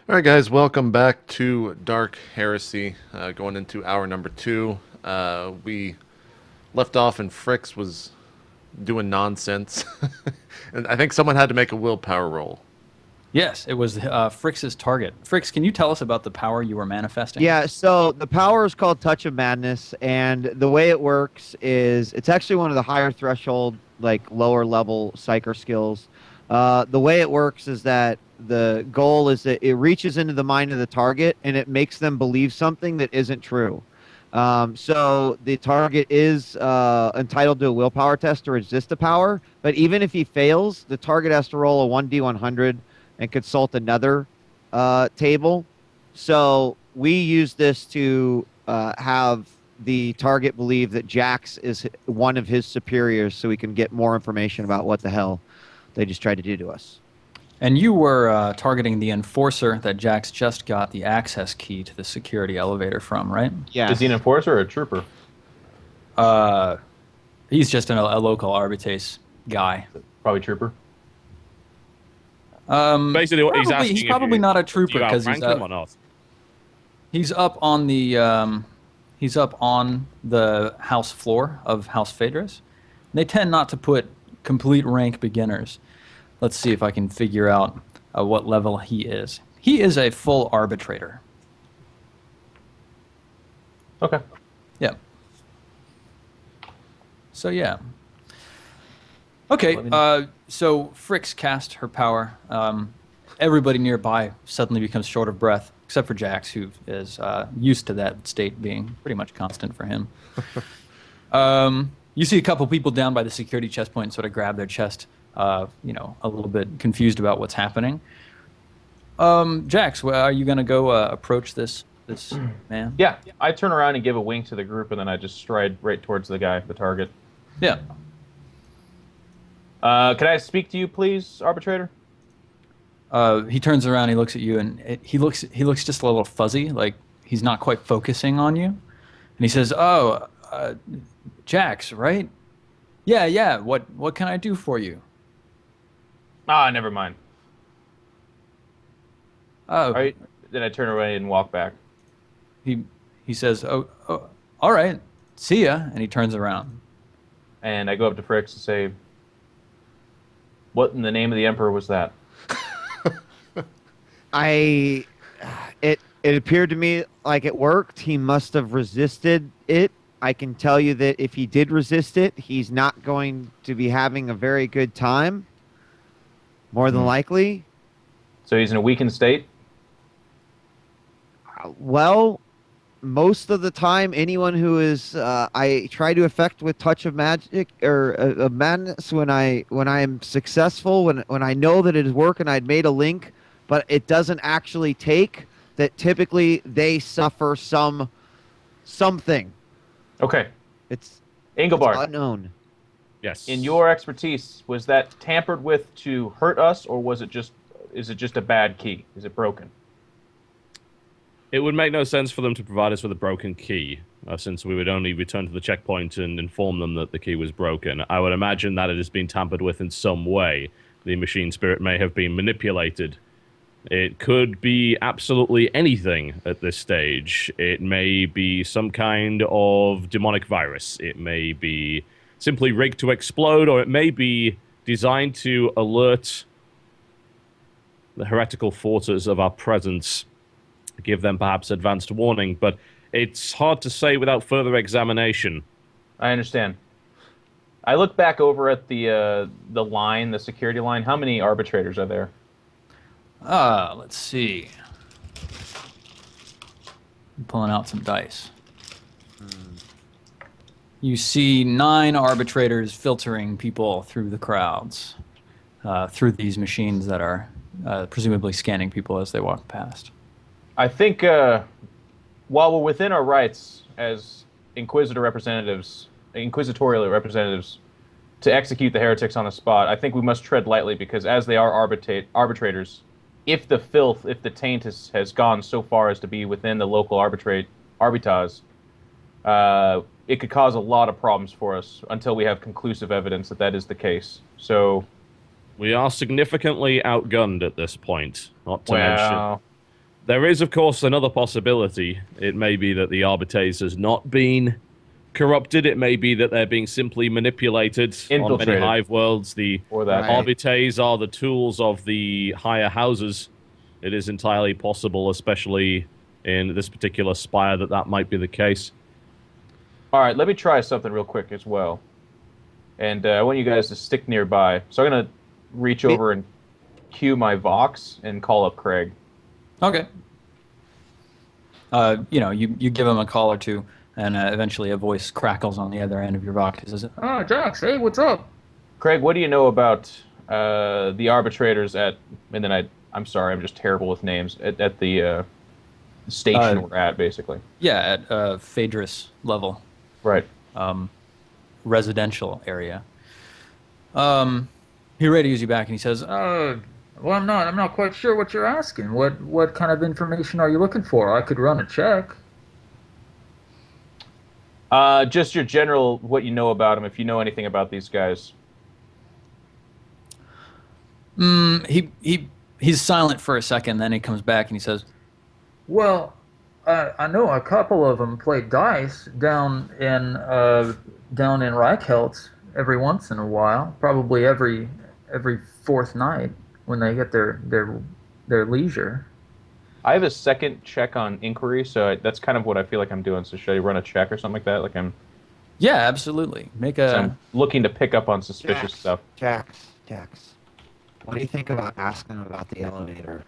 All right, guys, welcome back to Dark Heresy. Going into hour number 2. We left off and Fricks was doing nonsense. And I think someone had to make a willpower roll. Yes, it was Frix's target. Frix, can you tell us about the power you were manifesting? Yeah, so the power is called Touch of Madness, and the way it works is it's actually one of the higher threshold, like lower level psyker skills. The way it works is that the goal is that it reaches into the mind of the target and it makes them believe something that isn't true. So the target is entitled to a willpower test to resist the power, but even if he fails, the target has to roll a 1d100 and consult another table. So we use this to have the target believe that Jax is one of his superiors so we can get more information about what the hell they just tried to do to us. And you were targeting the enforcer that Jax just got the access key to the security elevator from, right? Yeah. Is he an enforcer or a trooper? He's just a local Arbitrace guy. Probably trooper. Basically, what he's asking He's probably not a trooper because rank him or not. he's up on the house floor of House Phaedrus. They tend not to put complete rank beginners. Let's see if I can figure out what level he is. He is a full arbitrator. Okay. Yeah. So yeah. Okay. So Frix cast her power. Everybody nearby suddenly becomes short of breath, except for Jax, who is used to that state being pretty much constant for him. You see a couple people down by the security chest point sort of grab their chest, a little bit confused about what's happening. Jax, are you going to go approach this man? Yeah, I turn around and give a wink to the group, and then I just stride right towards the guy, the target. Yeah. Can I speak to you, please, arbitrator? He turns around, he looks at you, and he looks just a little fuzzy, like he's not quite focusing on you. And he says, "Oh, Jax, right? Yeah. What can I do for you?" Ah, never mind. Oh. All right. Then I turn away and walk back. He says, oh, all right, see ya," and he turns around. And I go up to Frix and say, "What in the name of the Emperor was that?" It appeared to me like it worked. He must have resisted it. I can tell you that if he did resist it, he's not going to be having a very good time. More than likely. So he's in a weakened state? Well, most of the time, anyone who is I try to affect with touch of magic or of madness when I am successful, when I know that it is working, I'd made a link, but it doesn't actually take. That typically they suffer something. Okay. It's Engelbart. unknown. Yes. In your expertise, was that tampered with to hurt us, or is it just a bad key? Is it broken? It would make no sense for them to provide us with a broken key, since we would only return to the checkpoint and inform them that the key was broken. I would imagine that it has been tampered with in some way. The machine spirit may have been manipulated. It could be absolutely anything at this stage. It may be some kind of demonic virus. It may be simply rigged to explode, or it may be designed to alert the heretical forces of our presence, give them perhaps advanced warning, but it's hard to say without further examination. I understand. I look back over at the line, the security line. How many arbitrators are there? Let's see. I'm pulling out some dice. You see 9 arbitrators filtering people through the crowds, through these machines that are presumably scanning people as they walk past. I think while we're within our rights as inquisitorial representatives to execute the heretics on the spot, I think we must tread lightly because as they are arbitrators, if the filth, if the taint has gone so far as to be within the local arbitrage, it could cause a lot of problems for us until we have conclusive evidence that that is the case. So We are significantly outgunned at this point. Not to mention, There is, of course, another possibility. It may be that the Arbites has not been corrupted. It may be that they're being simply manipulated on many hive worlds. The Arbites are the tools of the higher houses. It is entirely possible, especially in this particular spire, that might be the case. All right, let me try something real quick as well. And I want you guys to stick nearby. So I'm going to reach over and cue my Vox and call up Craig. Okay. You give him a call or two, and eventually a voice crackles on the other end of your Vox. He says, "Oh, Jax, hey, what's up?" Craig, what do you know about the arbitrators at... And then I'm sorry, I'm just terrible with names. At the station we're at, basically. Yeah, at Phaedrus level. Right. Residential area. He radios you back, and he says, well, I'm not quite sure what you're asking. What kind of information are you looking for? I could run a check. Just your general, what you know about them, if you know anything about these guys. He's silent for a second, then he comes back and he says, well, I know a couple of them play dice down in Reichelt every once in a while, probably every fourth night when they get their leisure. I have a second check on inquiry, so that's kind of what I feel like I'm doing. So should I run a check or something like that? Yeah, absolutely. So I'm looking to pick up on suspicious stuff. Jax. What do you think about asking about the elevator?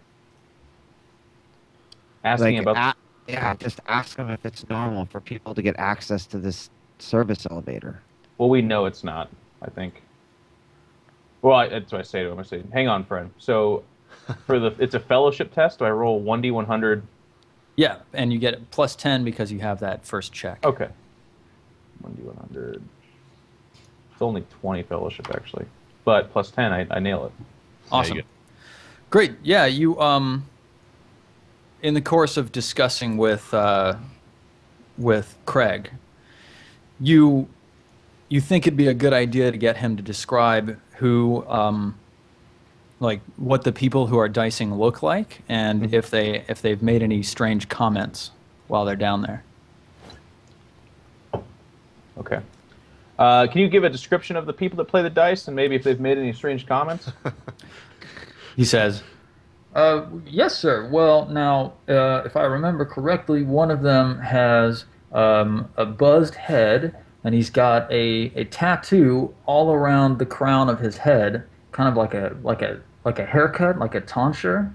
Just ask them if it's normal for people to get access to this service elevator. Well, we know it's not, I think. Well, that's what I say to him. I say, hang on, friend. So, it's a fellowship test. Do I roll 1d100? Yeah, and you get plus 10 because you have that first check. Okay. 1d100. It's only 20 fellowship, actually. But plus 10, I nail it. Awesome. Great. Yeah, you, in the course of discussing with Craig, you think it'd be a good idea to get him to describe who, what the people who are dicing look like, and if they've made any strange comments while they're down there. Okay. Can you give a description of the people that play the dice, and maybe if they've made any strange comments? He says, yes, sir. Well, now, if I remember correctly, one of them has a buzzed head, and he's got a tattoo all around the crown of his head, kind of like a haircut, like a tonsure.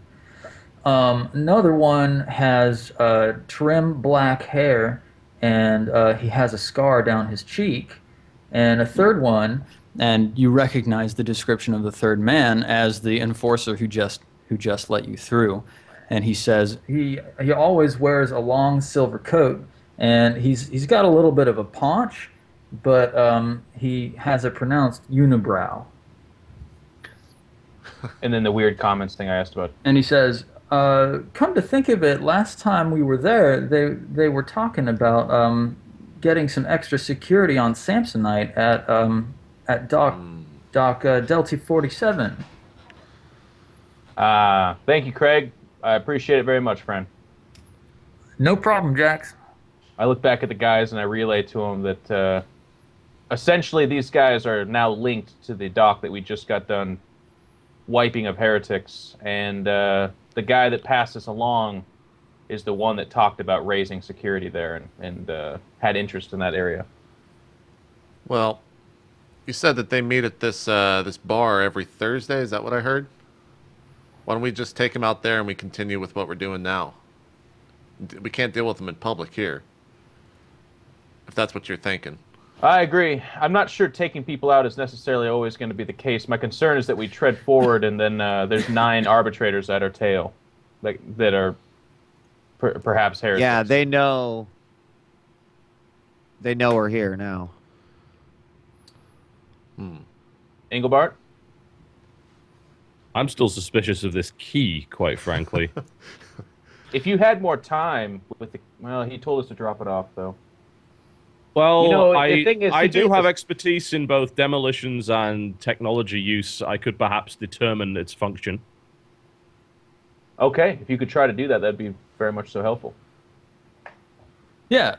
Another one has trim black hair, and he has a scar down his cheek. And a third one, and you recognize the description of the third man as the enforcer who just let you through. And he says he always wears a long silver coat, and he's got a little bit of a paunch, but he has a pronounced unibrow. And then the weird comments thing I asked about. And he says, come to think of it, last time we were there, they were talking about getting some extra security on Samsonite at Dock Delta 47. Thank you, Craig. I appreciate it very much, friend. No problem, Jax. I look back at the guys and I relay to them that essentially these guys are now linked to the dock that we just got done wiping of heretics, and the guy that passed us along is the one that talked about raising security there and had interest in that area. Well, you said that they meet at this bar every Thursday. Is that what I heard? Why don't we just take him out there and we continue with what we're doing now? We can't deal with them in public here, if that's what you're thinking. I agree. I'm not sure taking people out is necessarily always going to be the case. My concern is that we tread forward and then there's 9 arbitrators at our tail that are perhaps heretics. Yeah, they know we're here now. Engelbart? I'm still suspicious of this key, quite frankly. If you had more time with well, he told us to drop it off, though. Well, I do have expertise in both demolitions and technology use. I could perhaps determine its function. Okay, if you could try to do that, that'd be very much so helpful. Yeah,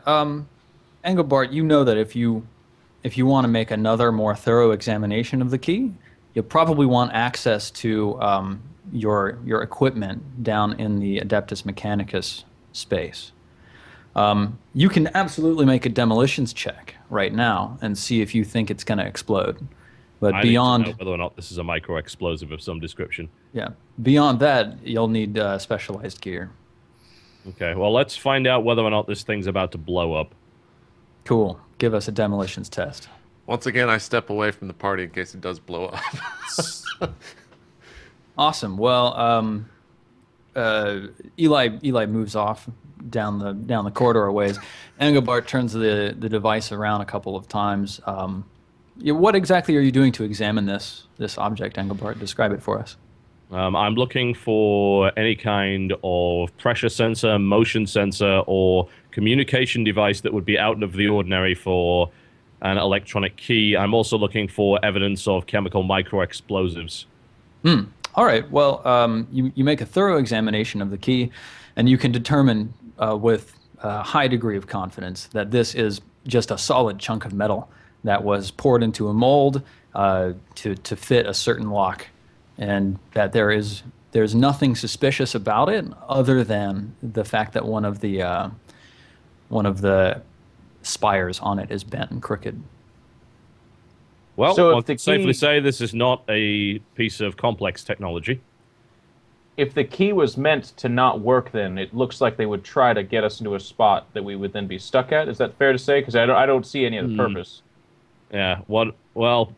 Engelbart, you know that if you want to make another more thorough examination of the key, you'll probably want access to your equipment down in the Adeptus Mechanicus space. You can absolutely make a demolitions check right now and see if you think it's going to explode. But I beyond need to know whether or not this is a micro-explosive of some description. Yeah, beyond that, you'll need specialized gear. Okay, well, let's find out whether or not this thing's about to blow up. Cool. Give us a demolitions test. Once again, I step away from the party in case it does blow up. Awesome. Well, Eli moves off down the corridor a ways. Engelbart turns the device around a couple of times. What exactly are you doing to examine this object, Engelbart? Describe it for us. I'm looking for any kind of pressure sensor, motion sensor, or communication device that would be out of the ordinary for an electronic key. I'm also looking for evidence of chemical micro-explosives. All right. Well, you make a thorough examination of the key, and you can determine with a high degree of confidence that this is just a solid chunk of metal that was poured into a mold to fit a certain lock, and that there's nothing suspicious about it other than the fact that one of the spires on it is bent and crooked. Well, So if I the can safely key- say this is not a piece of complex technology. If the key was meant to not work, then it looks like they would try to get us into a spot that we would then be stuck at. Is that fair to say? Because I don't see any of the purpose. Yeah, well,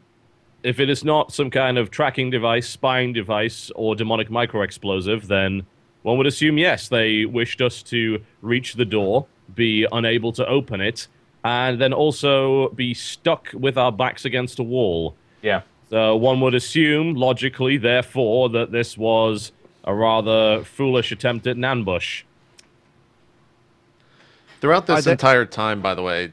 if it is not some kind of tracking device, spying device, or demonic micro-explosive, then one would assume, yes, they wished us to reach the door, be unable to open it, and then also be stuck with our backs against a wall. Yeah. So one would assume, logically, therefore, that this was a rather foolish attempt at an ambush. Throughout this entire time, by the way,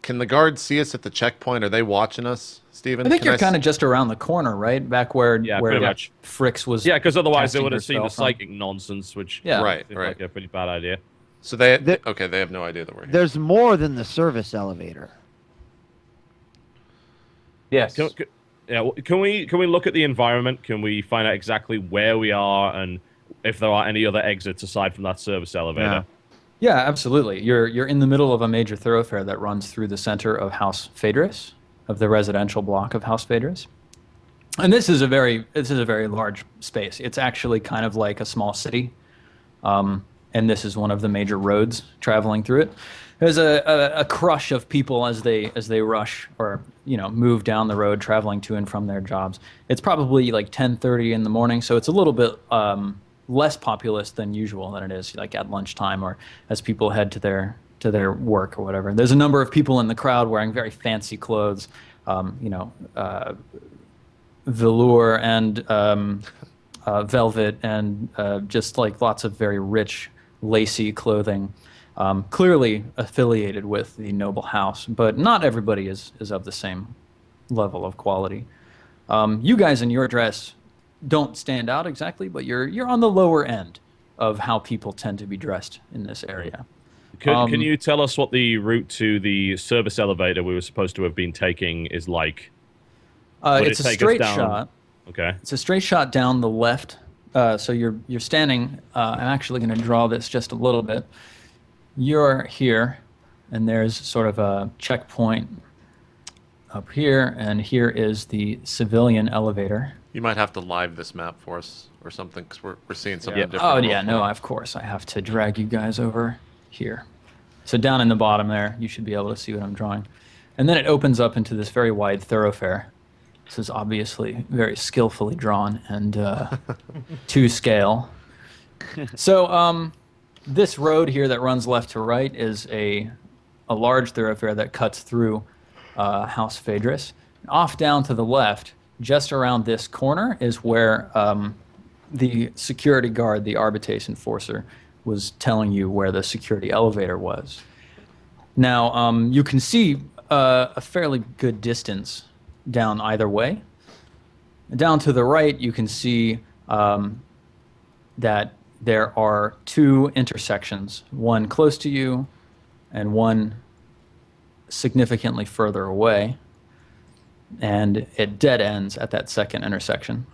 can the guards see us at the checkpoint? Are they watching us, Steven? I think you're kind of just around the corner, right? Back where pretty much. Fricks was. Yeah, because otherwise they casting would have seen the herself from. psychic nonsense, which Yeah. Right, seems right. like a pretty bad idea. So they have no idea that we're here. There's more than the service elevator. Yes. Can we look at the environment? Can we find out exactly where we are and if there are any other exits aside from that service elevator? Yeah, absolutely. You're in the middle of a major thoroughfare that runs through the center of House Phaedrus, of the residential block of House Phaedrus. And this is a very large space. It's actually kind of like a small city. And this is one of the major roads traveling through it. There's a crush of people as they rush or move down the road, traveling to and from their jobs. It's probably like 10:30 in the morning, so it's a little bit less populous than usual than it is like at lunchtime or as people head to their work or whatever. There's a number of people in the crowd wearing very fancy clothes, velour and velvet and just like lots of very rich, lacy clothing, clearly affiliated with the noble house, but not everybody is of the same level of quality. You guys in your dress don't stand out exactly, but you're on the lower end of how people tend to be dressed in this area. Can you tell us what the route to the service elevator we were supposed to have been taking is like? It's a straight shot. Okay. It's a straight shot down the left. So you're standing. I'm actually going to draw this just a little bit. You're here, and there's sort of a checkpoint up here, and here is the civilian elevator. You might have to live this map for us or something, because we're seeing something different. Oh yeah, no, of course I have to drag you guys over here. So down in the bottom there, you should be able to see what I'm drawing, and then it opens up into this very wide thoroughfare. This is obviously very skillfully drawn and to scale. So this road here that runs left to right is a large thoroughfare that cuts through House Phaedrus. Off down to the left, just around this corner, is where the security guard, the Arbitrace Enforcer, was telling you where the security elevator was. Now, you can see a fairly good distance down either way. Down to the right, you can see that there are 2 intersections, one close to you and one significantly further away. And it dead ends at that second intersection.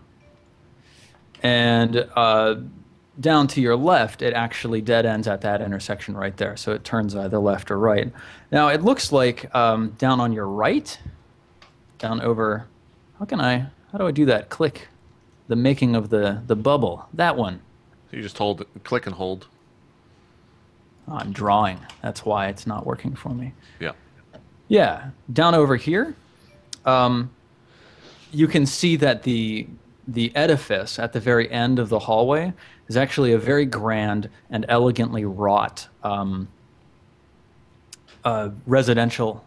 And down to your left, it actually dead ends at that intersection right there. So it turns either left or right. Now, it looks like down on your right, down over, how do I do that? Click the making of the bubble. That one. So you just hold, click and hold. Oh, I'm drawing. That's why it's not working for me. Yeah. Yeah. Down over here, you can see that the edifice at the very end of the hallway is actually a very grand and elegantly wrought residential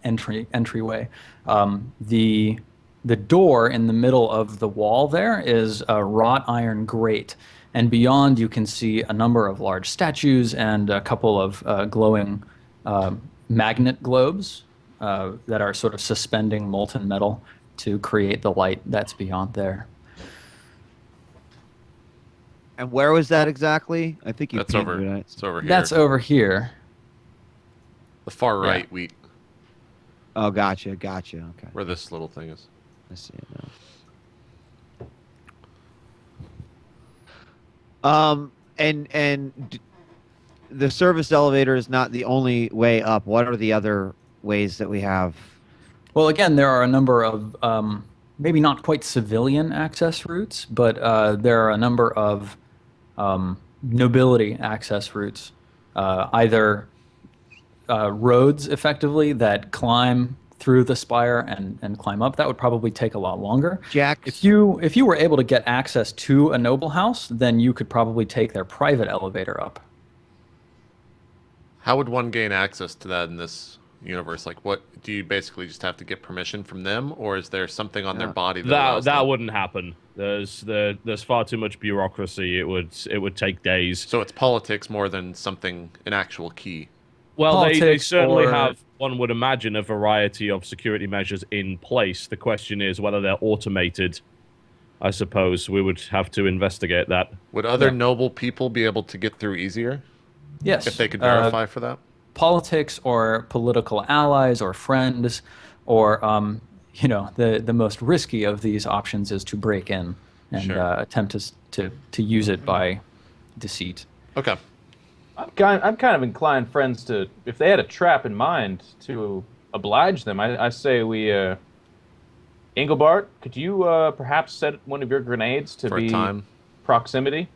entryway. The door in the middle of the wall there is a wrought iron grate, and beyond you can see a number of large statues and a couple of glowing magnet globes that are sort of suspending molten metal to create the light that's beyond there. And where was that exactly? I think you. That's over. It's over here. That's over here. The far right, wheat. Oh, gotcha. Okay. Where this little thing is. I see it now. The service elevator is not the only way up. What are the other ways that we have? Well, again, there are a number of maybe not quite civilian access routes, but there are a number of nobility access routes, either roads effectively that climb through the spire and climb up. That would probably take a lot longer. Jack, if you were able to get access to a noble house, then you could probably take their private elevator up. How would one gain access to that in this universe? Like, what do you basically just have to get permission from them, or is there something on their body that wouldn't happen? There's far too much bureaucracy. It would take days. So it's politics more than something an actual key. Well, they certainly have, one would imagine, a variety of security measures in place. The question is whether they're automated. I suppose we would have to investigate that. Would other noble people be able to get through easier? Yes. If they could verify for that? Politics or political allies or friends or, the most risky of these options is to break in and attempt to use it by deceit. Okay. I'm kind of inclined, friends, to, if they had a trap in mind, to oblige them. I say we, Engelbart, could you perhaps set one of your grenades to be proximity?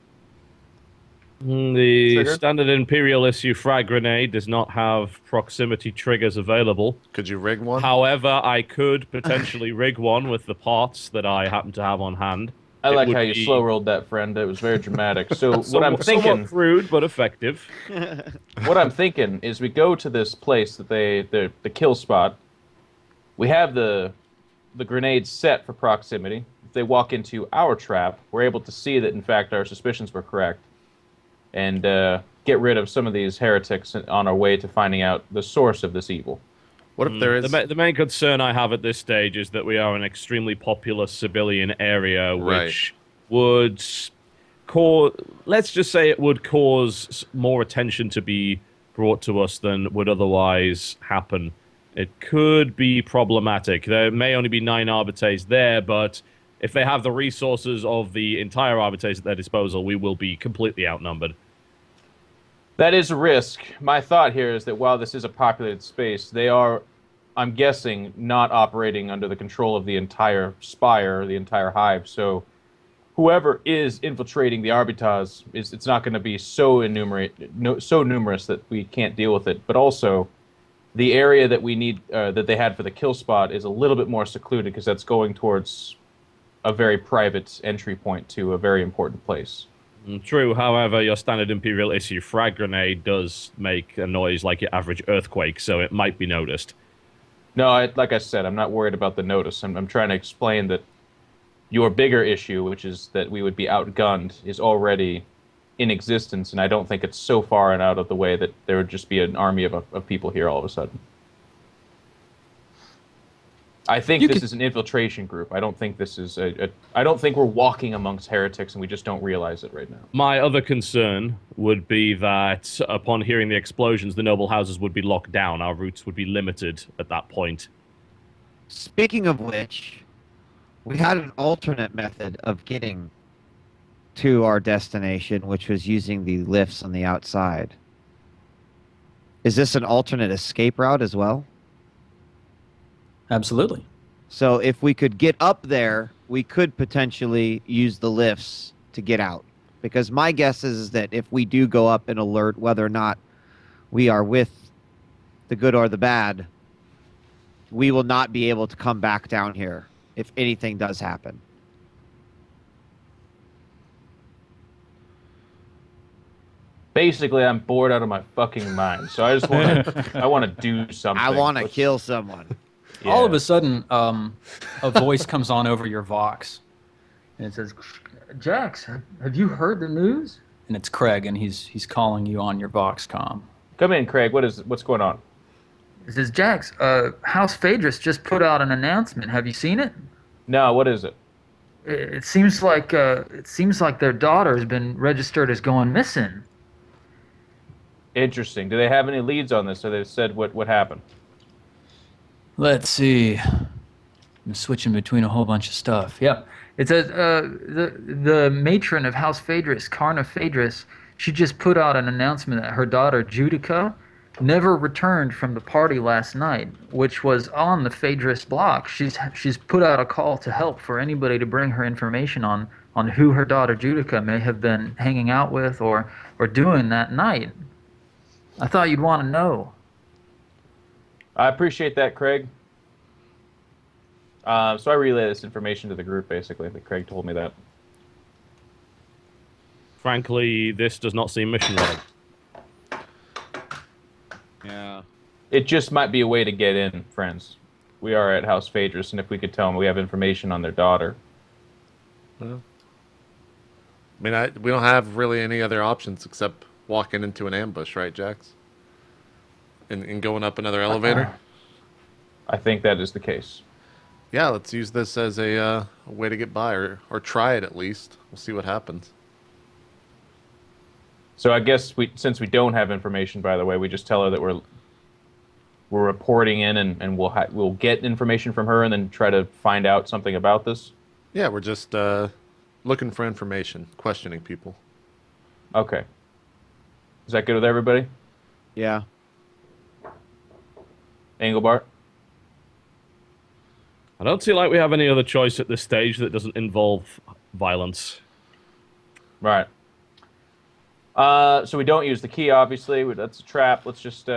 The Trigger? standard Imperial issue frag grenade does not have proximity triggers available. Could you rig one? However, I could potentially rig one with the parts that I happen to have on hand. I like how you slow rolled that, friend. It was very dramatic. So what I'm thinking, somewhat crude but effective. What I'm thinking is we go to this place that the kill spot. We have the grenades set for proximity. If they walk into our trap, we're able to see that in fact our suspicions were correct, and get rid of some of these heretics on our way to finding out the source of this evil. What if there is... The main concern I have at this stage is that we are an extremely populous civilian area, which would cause... Let's just say it would cause more attention to be brought to us than would otherwise happen. It could be problematic. There may only be 9 Arbites there, but if they have the resources of the entire Arbites at their disposal, we will be completely outnumbered. That is a risk. My thought here is that while this is a populated space, they are, I'm guessing, not operating under the control of the entire spire, the entire hive. So whoever is infiltrating the Arbitas, it's not going to be so numerous that we can't deal with it. But also, the area that we need, that they had for the kill spot is a little bit more secluded because that's going towards a very private entry point to a very important place. True, however, your standard Imperial issue frag grenade does make a noise like your average earthquake, so it might be noticed. No, like I said, I'm not worried about the notice. I'm trying to explain that your bigger issue, which is that we would be outgunned, is already in existence, and I don't think it's so far and out of the way that there would just be an army of people here all of a sudden. I think this is an infiltration group. I don't think this is I don't think we're walking amongst heretics and we just don't realize it right now. My other concern would be that upon hearing the explosions, the noble houses would be locked down. Our routes would be limited at that point. Speaking of which, we had an alternate method of getting to our destination, which was using the lifts on the outside. Is this an alternate escape route as well? Absolutely. So if we could get up there, we could potentially use the lifts to get out. Because my guess is that if we do go up and alert whether or not we are with the good or the bad, we will not be able to come back down here if anything does happen. Basically, I'm bored out of my fucking mind. So I just want to I want to do something. I want to kill someone. Yeah. All of a sudden, a voice comes on over your Vox, and it says, "Jax, have you heard the news?" And it's Craig, and he's calling you on your Vox comm. Come in, Craig. What's going on? It says, "Jax, House Phaedrus just put out an announcement. Have you seen it? No, what is it? It seems like their daughter has been registered as going missing." Interesting. Do they have any leads on this? Or they said what happened? Let's see. I'm switching between a whole bunch of stuff. Yep. It says the matron of House Phaedrus, Karna Phaedrus, she just put out an announcement that her daughter Judica never returned from the party last night, which was on the Phaedrus block. She's put out a call to help for anybody to bring her information on who her daughter Judica may have been hanging out with or doing that night. I thought you'd want to know. I appreciate that, Craig. So I relay this information to the group, basically. That Craig told me that. Frankly, this does not seem mission-ready. Yeah. It just might be a way to get in, friends. We are at House Phaedrus, and if we could tell them we have information on their daughter. Well, I mean, we don't have really any other options except walking into an ambush, right, Jax? And going up another elevator? I think that is the case. Yeah, let's use this as a way to get by, or try it at least. We'll see what happens. So I guess since we don't have information, by the way, we just tell her that we're reporting in, and we'll get information from her, and then try to find out something about this. Yeah, we're just looking for information, questioning people. Okay. Is that good with everybody? Yeah. Engelbart? I don't see like we have any other choice at this stage that doesn't involve violence. Right. So we don't use the key, obviously. That's a trap. Let's just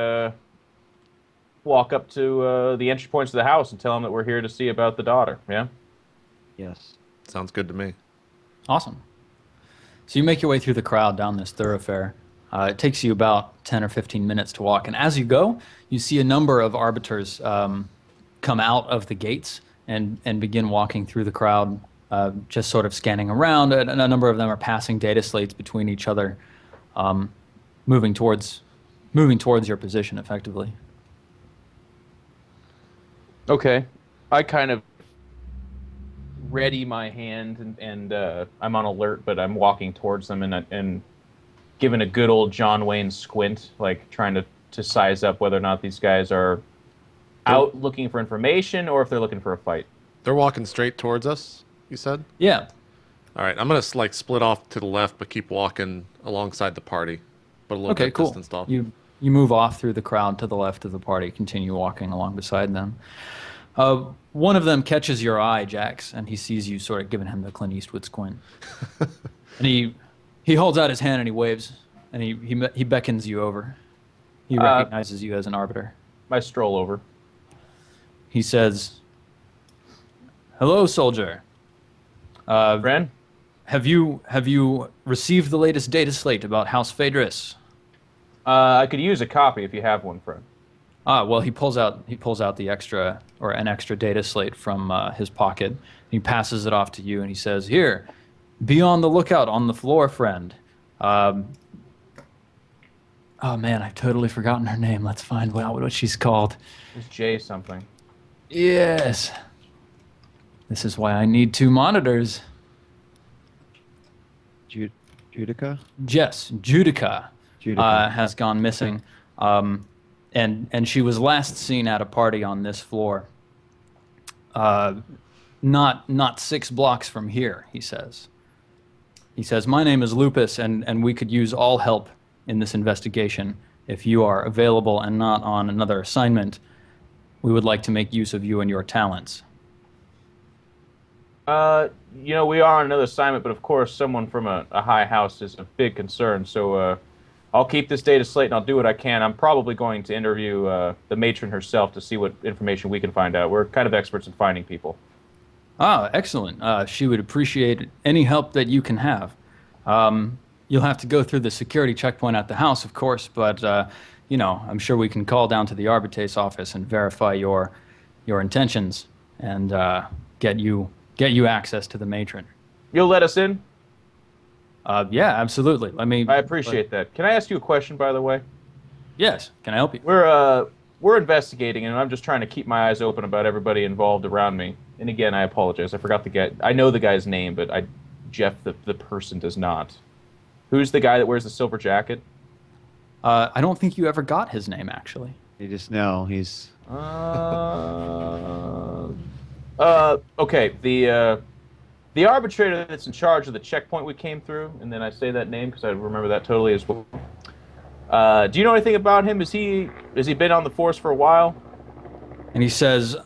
walk up to the entry points of the house and tell them that we're here to see about the daughter, yeah? Yes. Sounds good to me. Awesome. So you make your way through the crowd down this thoroughfare. It takes you about 10 or 15 minutes to walk. And as you go, you see a number of arbiters come out of the gates and begin walking through the crowd, just sort of scanning around. And a number of them are passing data slates between each other, moving towards your position effectively. Okay. I kind of ready my hand, and I'm on alert, but I'm walking towards them and giving a good old John Wayne squint, like trying to size up whether or not these guys are out looking for information or if they're looking for a fight. They're walking straight towards us, you said? Yeah. All right, I'm going to like split off to the left but keep walking alongside the party, but a little bit cool. distanced off. You move off through the crowd to the left of the party, continue walking along beside them. One of them catches your eye, Jax, and he sees you sort of giving him the Clint Eastwood squint. And he holds out his hand and he waves, and he beckons you over. He recognizes you as an arbiter. I stroll over. He says, "Hello, soldier. Friend? Have you received the latest data slate about House Phaedrus?" I could use a copy if you have one, friend. Well, he pulls out the extra or an extra data slate from his pocket. He passes it off to you, and he says, "Here, be on the lookout on the floor, friend." Oh man, I've totally forgotten her name. Let's find out what she's called. It's Jay something. Yes. This is why I need 2 monitors. Judica? Jess, Judica, Judica. has gone missing. And she was last seen at a party on this floor. Not 6 blocks from here, he says. He says, my name is Lupus, and we could use all help in this investigation. If you are available and not on another assignment, we would like to make use of you and your talents. We are on another assignment, but of course someone from a high house is a big concern, so I'll keep this data slate and I'll do what I can. I'm probably going to interview the matron herself to see what information we can find out. We're kind of experts in finding people. Ah, excellent. She would appreciate any help that you can have. You'll have to go through the security checkpoint at the house, of course, but, I'm sure we can call down to the Arbitrate's office and verify your intentions and get you access to the matron. You'll let us in? Yeah, absolutely. I appreciate that. Can I ask you a question, by the way? Yes. Can I help you? We're investigating, and I'm just trying to keep my eyes open about everybody involved around me. And again, I apologize. I forgot the guy. I know the guy's name, but Jeff, the person, does not. Who's the guy that wears the silver jacket? I don't think you ever got his name, actually. You just know he's... Okay. The arbitrator that's in charge of the checkpoint we came through, and then I say that name because I remember that totally as well. Do you know anything about him? Has he been on the force for a while? And he says,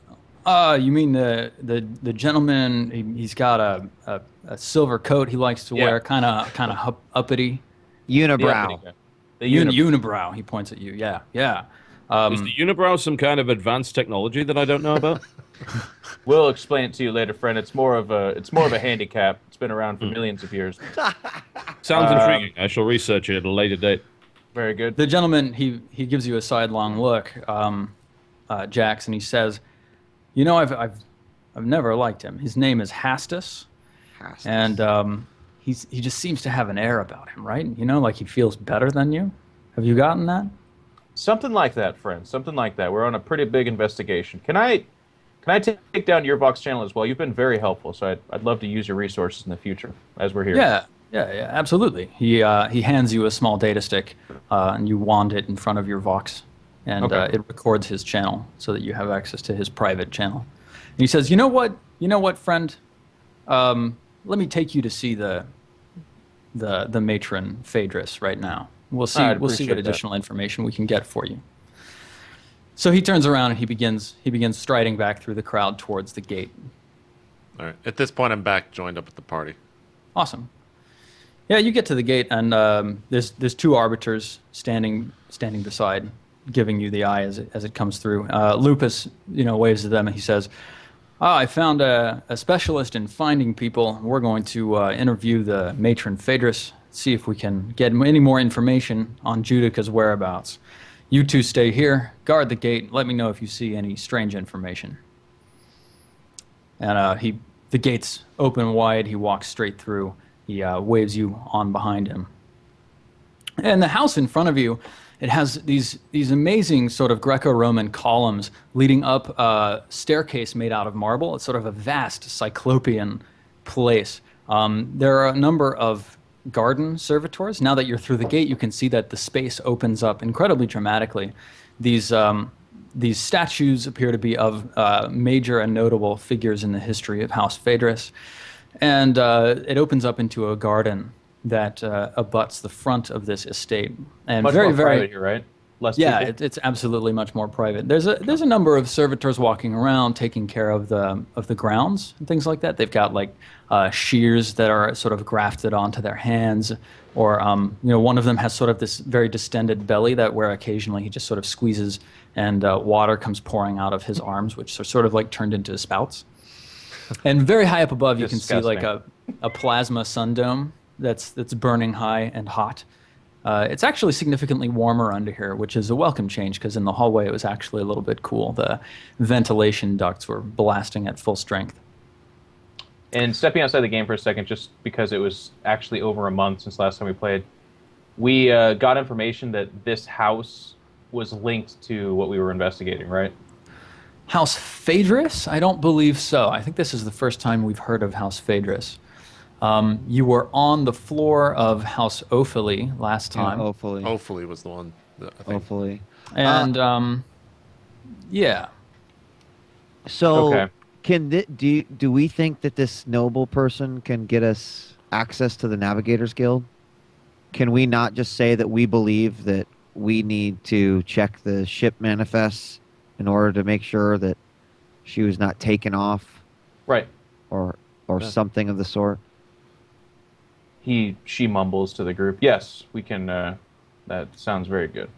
you mean the gentleman? He's got a silver coat he likes to wear, kind of uppity. Unibrow. Unibrow. He points at you. Yeah. Is the unibrow some kind of advanced technology that I don't know about? We'll explain it to you later, friend. It's more of a handicap. It's been around for millions of years. Sounds intriguing. I shall research it at a later date. Very good. The gentleman, he gives you a sidelong look, Jax, and he says, I've never liked him. His name is Hastus. And he just seems to have an air about him, right? Like he feels better than you. Have you gotten that? Something like that, friend. Something like that. We're on a pretty big investigation. Can I take down your Vox channel as well? You've been very helpful, so I'd love to use your resources in the future as we're here. Yeah, absolutely. He hands you a small data stick, and you wand it in front of your Vox, and Okay. it records his channel so that you have access to his private channel. And he says, "You know what, friend? Let me take you to see the matron Phaedrus right now. We'll see what additional information we can get for you." So he turns around and he begins striding back through the crowd towards the gate. All right. At this point, I'm back, joined up with the party. Awesome. Yeah, you get to the gate and there's 2 arbiters standing beside, giving you the eye as it comes through. Lupus, waves at them and he says, I found a specialist in finding people. We're going to interview the matron Phaedrus, see if we can get any more information on Judica's whereabouts. You 2 stay here, guard the gate, let me know if you see any strange information. And the gates open wide, he walks straight through, he waves you on behind him. And the house in front of you, it has these amazing sort of Greco-Roman columns leading up a staircase made out of marble. It's sort of a vast cyclopean place. There are a number of garden servitors. Now that you're through the gate, you can see that the space opens up incredibly dramatically. These statues appear to be of major and notable figures in the history of House Phaedrus. And it opens up into a garden that abuts the front of this estate. And Much very, more very private here, right? Less yeah, people? it's absolutely much more private. There's a number of servitors walking around taking care of the grounds and things like that. They've got like shears that are sort of grafted onto their hands, or one of them has sort of this very distended belly that where occasionally he just sort of squeezes and water comes pouring out of his arms, which are sort of like turned into spouts. And very high up above, you can see like a plasma sun dome that's burning high and hot. It's actually significantly warmer under here, which is a welcome change because in the hallway it was actually a little bit cool. The ventilation ducts were blasting at full strength. And stepping outside the game for a second, just because it was actually over a month since last time we played, we got information that this house was linked to what we were investigating, right? House Phaedrus? I don't believe so. I think this is the first time we've heard of House Phaedrus. You were on the floor of House Ophilie last time. Yeah, hopefully. Hopefully was the one. I think. Hopefully. And, yeah. So, Okay. do we think that this noble person can get us access to the Navigators Guild? Can we not just say that we believe that we need to check the ship manifests in order to make sure that she was not taken off, Right. or Yeah. something of the sort? She mumbles to the group. Yes, we can. That sounds very good.